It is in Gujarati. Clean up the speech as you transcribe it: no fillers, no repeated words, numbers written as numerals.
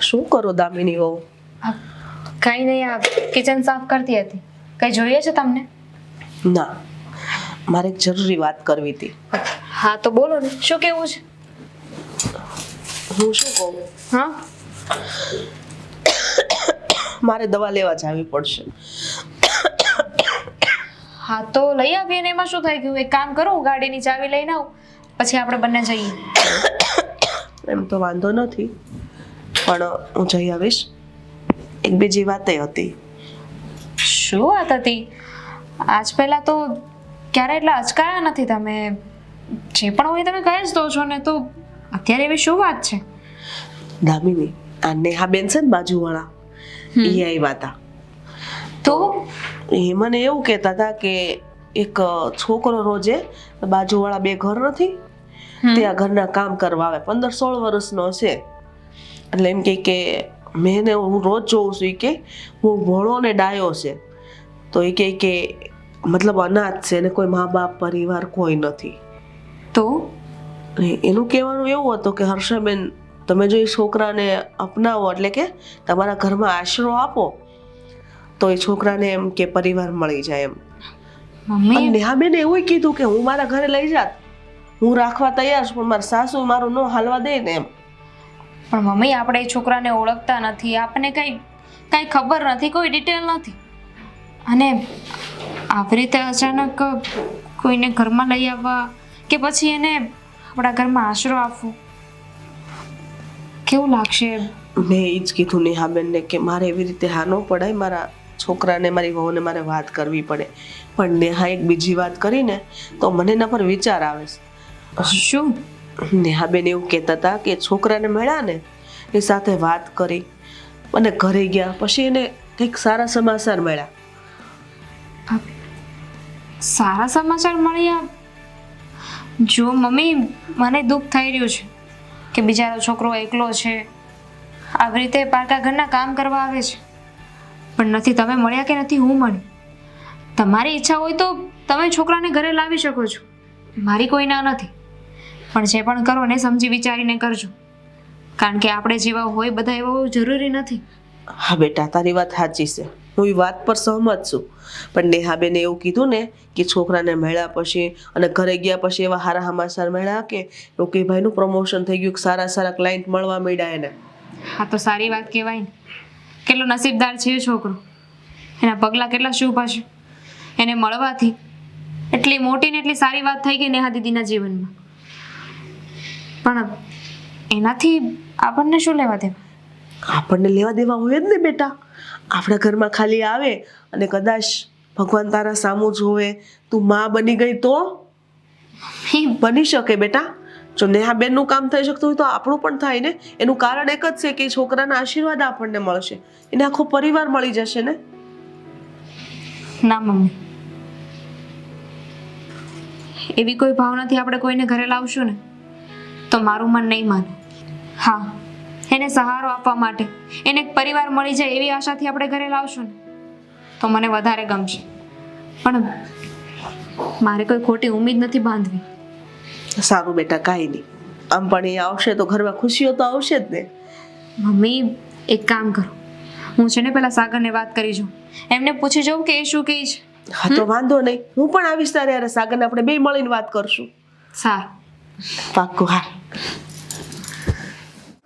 શું કરો દામિની વહુ? કઈ નહીં, આ કિચન સાફ કરતી હતી. કઈ જોઈએ છે તમને? ના, મારે એક જરૂરી વાત કરવી હતી. હા તો બોલો ને, શું કેવું છે? હું શું કહું, હા, મારે દવા લેવા જવી પડશે. હા તો લઈ આવીએ ને, એમાં શું થઈ ગયું? એક કામ કરો, હું ગાડીની ચાવી લઈને આવું, પછી આપણે બંને જઈએ. એમ તો વાંધો નથી, પણ હું જઈ આવીશ. એક બીજી વાતે હતી. શું વાત હતી? આજ પહેલા તો ક્યારે એટલા અચકાયા નથી તમે. જે પણ હોય તમે કહી જ દો છો ને, તો અત્યારે એવી શું વાત છે? દામિની, આ નેહાબેન છે ને બાજુવાળા, એ આવ્યા હતા. તો એ મને એવું કહેતા હતા કે એક છોકરો રોજે બાજુવાળા બે ઘર નથી ત્યાં ઘરના કામ કરવા આવે, 15-16 વર્ષનો હશે. એટલે એમ કે મેં એને હું રોજ જોઉં છું કે હું ભોળો ને ડાયો છે. તો એ કે મતલબ અનાથ છે ને કોઈ મા બાપ પરિવાર કોઈ નથી. તો એનું કહેવાનું એવું હતું કે હર્ષાબેન, તમે જો એ છોકરાને અપનાવો, એટલે કે તમારા ઘરમાં આશરો આપો, તો એ છોકરાને એમ કે પરિવાર મળી જાય એમ. મમ્મી, નેહાબેને એવું કીધું કે હું મારા ઘરે લઈ જાત, હું રાખવા તૈયાર છું, પણ મારા સાસુ મારું ન હાલવા દે ને એમ. પણ મમ્મી, આપણે એ છોકરાને ઓળખતા નથી, આપણને કઈ ખબર નથી, કોઈ ડિટેલ નથી. અને આવી રીતે અચાનક કોઈને ઘરમાં લઈ આવવા કે પછી એને આપણા ઘરમાં આશરો આપવો, કેવું લાગશે? મેં એ જ કીધું નેહાબેનને કે મારે એવી રીતે હા ન પડાય, મારા છોકરાને મારી વહુને મારે વાત કરવી પડે. પણ નેહા એક બીજી વાત કરીને તો મને એના પર વિચાર આવે છે. શું? નેહાબેન એવું કહેતા હતા કે છોકરાને મળ્યા ને એ સાથે વાત કરી અને ઘરે ગયા, પછી એને કંઈક સારા સમાચાર મળ્યા. સારા સમાચાર મળ્યા? જો મમ્મી, મને દુઃખ થઈ રહ્યું છે કે બિચારો છોકરો એકલો છે, આવી રીતે પારકા ઘરના કામ કરવા આવે છે. પણ નથી તમે મળ્યા કે નથી હું મળી. તમારી ઈચ્છા હોય તો તમે છોકરાને ઘરે લાવી શકો છો, મારી કોઈ ના નથી. પણ જે પણ કરો ને સમજી વિચારીને કરજો, કારણ કે આપણે જેવા હોય બધા એવા હોય જરૂરી નથી. હા બેટા, તારી વાત સાચી છે, હું એ વાત પર સહમત છું. પણ નેહાબેને એવું કીધું ને કે છોકરાને મળ્યા પછી અને ઘરે ગયા પછી એવા સારા સમાચાર મળ્યા કે ભાઈનું પ્રમોશન થઈ ગયું, સારા ક્લાયન્ટ મળવા મળ્યા એને. હા તો સારી વાત કહેવાય ને. કેટલો નસીબદાર છે એ છોકરો, એના પગલાં કેટલા શુભ હશે. એને મળવાથી એટલી મોટી ને એટલી સારી વાત થઈ ગઈ નેહા દીદીના જીવનમાં. પણ એનાથી આપણને શું લેવા દેવા? આપણને લેવા દેવા હોય જ ને બેટા. આપણા ઘરમાં ખાલી આવે અને કદાચ ભગવાન તારા સામું જોવે, તું માં બની ગઈ તો બની શકે બેટા. જો નેહાબેનનું કામ થઈ શકતું હોય તો આપણું પણ થાય ને. એનું કારણ એક જ છે કે છોકરાના આશીર્વાદ આપણને મળશે, એને આખો પરિવાર મળી જશે ને. ના મમ્મી, એવી કોઈ ભાવનાથી આપણે કોઈને ઘરે લાવશું ને તો મારું મન નહીં માને. હા, એને સહારો આપવા માટે, એને એક પરિવાર મળી જાય એવી આશાથી આપણે ઘરે લાવશું ને તો મને વધારે ગમશે. પણ મારે કોઈ ખોટી ઉમ્મીદ નથી બાંધવી. સારું બેટા, કાંઈ નહીં. આમ પણ એ આવશે તો ઘરમાં ખુશીઓ તો આવશે જ ને. મમ્મી, એક કામ કરો, હું છે ને પેલા સાગરને વાત કરી જોઉં, એમને પૂછી જોઉં કે એ શું કહે છે. હા તો વાંધો નહીં, હું પણ આવીશ તારે યાર. સાગરને આપણે બે મળીને વાત કરશું. સારું. પાક્કું. હા.